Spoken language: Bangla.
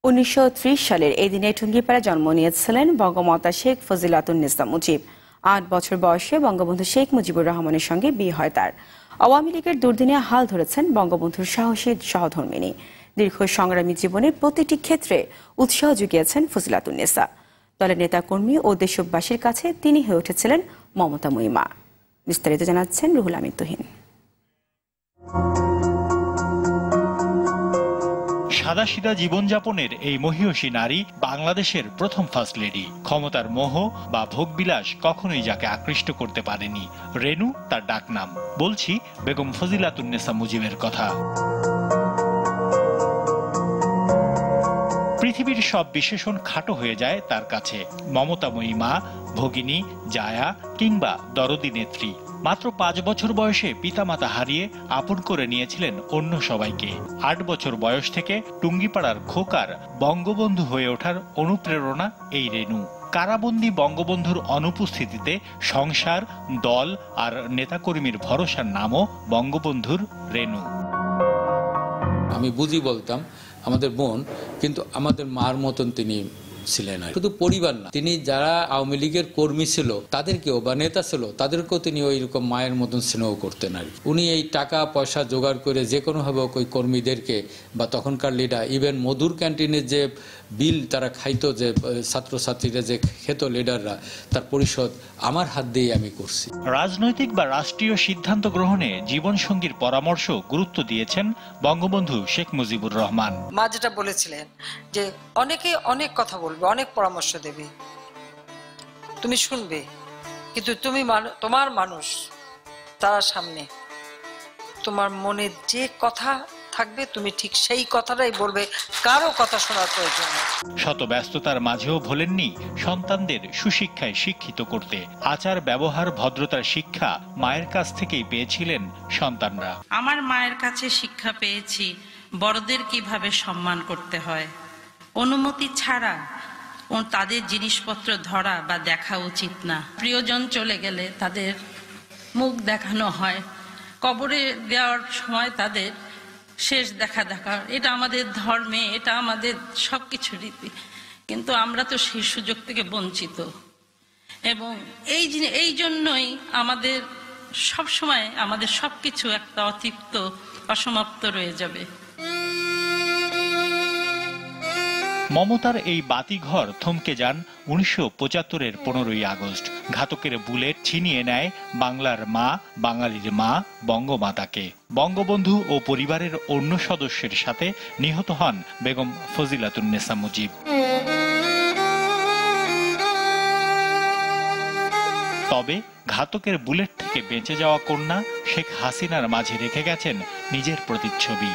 1930 সালের এই দিনে টুঙ্গিপাড়ায় জন্ম নিয়েছিলেন বঙ্গমাতা শেখ ফজিলাতুন্নেসা মুজিব। 8 বছর বয়সে বঙ্গবন্ধু শেখ মুজিবুর রহমানের সঙ্গে বিয়ে হয় তার। আওয়ামী লীগের দুর্দিনে হাল ধরেছেন বঙ্গবন্ধুর সাহসী সহধর্মিণী। দীর্ঘ সংগ্রামী জীবনের প্রতিটি ক্ষেত্রে উৎসাহ জুগিয়েছেন ফজিলাতুন্নেসা। দলের নেতাকর্মী ও দেশবাসীর কাছে তিনি হয়ে উঠেছিলেন মমতাময়ী মা। বিস্তারিত জানাচ্ছেন রুহুল আমিন তুহিন। সাদাসিধা জীবনযাপনের এই মহিয়সী নারী বাংলাদেশের প্রথম ফার্স্ট লেডি। ক্ষমতার মোহ বা ভোগবিলাস কখনোই যাকে আকৃষ্ট করতে পারেনি। রেনু তার ডাকনাম। বলছি বেগম ফজিলাতুন্নেসা মুজিবের কথা। পৃথিবীর সব বিশেষণ খাটো হয়ে যায় তার কাছে। মমতাময়ী মা, ভগিনী, জায়া কিংবা দরদি নেত্রী। মাত্র 5 বছর বয়সে পিতামাতা হারিয়ে আপন করে নিয়েছিলেন অন্য সবাইকে। 8 বছর বয়স থেকে টুঙ্গিপাড়ার খোকার বঙ্গবন্ধু হয়ে ওঠার অনুপ্রেরণা এই রেনু। কারাবন্দী বঙ্গবন্ধুর অনুপস্থিতিতে সংসার, দল আর নেতাকর্মীর ভরসার নামও বঙ্গবন্ধুর রেনু। আমি বুঝি বলতাম আমাদের বোন, কিন্তু আমাদের মার মতন তিনি ছিলেন। শুধু পরিবার না, তিনি যারা আওয়ামী লীগের কর্মী ছিল তাদেরকেও বা নেতা ছিল তাদেরকেও তিনি ওই রকম মায়ের মতন স্নেহ করতেন। আর উনি এই টাকা পয়সা জোগাড় করে যে কোনোভাবে ওই কর্মীদেরকে বা তখনকার লিডার, ইভেন মধুর ক্যান্টিনের যে বিল তারা খাইতো, যে ছাত্রছাত্রীরা যে খেত লিডাররা, তার পরিশোধ আমার হাত দিয়ে আমি করছি। রাজনৈতিক বা রাষ্ট্রীয় সিদ্ধান্ত গ্রহণে জীবনসঙ্গীর পরামর্শ গুরুত্ব দিয়েছেন বঙ্গবন্ধু শেখ মুজিবুর রহমান। মা যেটা বলেছিলেন যে অনেকে অনেক কথা বলবে, অনেক পরামর্শ দেবে, তুমি শুনবে, কিন্তু তুমি তোমার মানুষ, তারা সামনে তোমার মনে যে কথা থাকবে তুমি ঠিক সেই কথাটাই বলবে, কারো কথা শোনার প্রয়োজন নেই। শত ব্যস্ততার মাঝেও ভোলেননি সন্তানদের সুশিক্ষায় শিক্ষিত করতে। আচার ব্যবহার ভদ্রতার শিক্ষা মায়ের কাছ থেকেই পেয়েছিলেন সন্তানরা। আমার মায়ের কাছে শিক্ষা পেয়েছি বড়দের কিভাবে সম্মান করতে হয়। অনুমতি ছাড়া তাদের জিনিসপত্র ধরা বা দেখা উচিত না। প্রিয়জন চলে গেলে তাদের মুখ দেখানো হয়, কবরে দেওয়ার সময় তাদের শেষ দেখা, এটা আমাদের ধর্মে, এটা আমাদের সবকিছু রীতি, কিন্তু আমরা তো সেই সুযোগ থেকে বঞ্চিত। এবং এই জন্যই আমাদের সবসময় আমাদের সবকিছু একটা অতৃপ্ত, অসমাপ্ত রয়ে যাবে। মমতার এই বাতিঘর থমকে যান 1975-এর 15ই আগস্ট। ঘাতকের বুলেট ছিনিয়ে নেয় বাংলার মা, বাঙালির মা, বঙ্গমাতাকে। বঙ্গবন্ধু ও পরিবারের অন্য সদস্যের সাথে নিহত হন বেগম ফজিলাতুন্নেসা মুজিব। তবে ঘাতকের বুলেট থেকে বেঁচে যাওয়া কন্যা শেখ হাসিনার মাঝে রেখে গেছেন নিজের প্রতিচ্ছবি।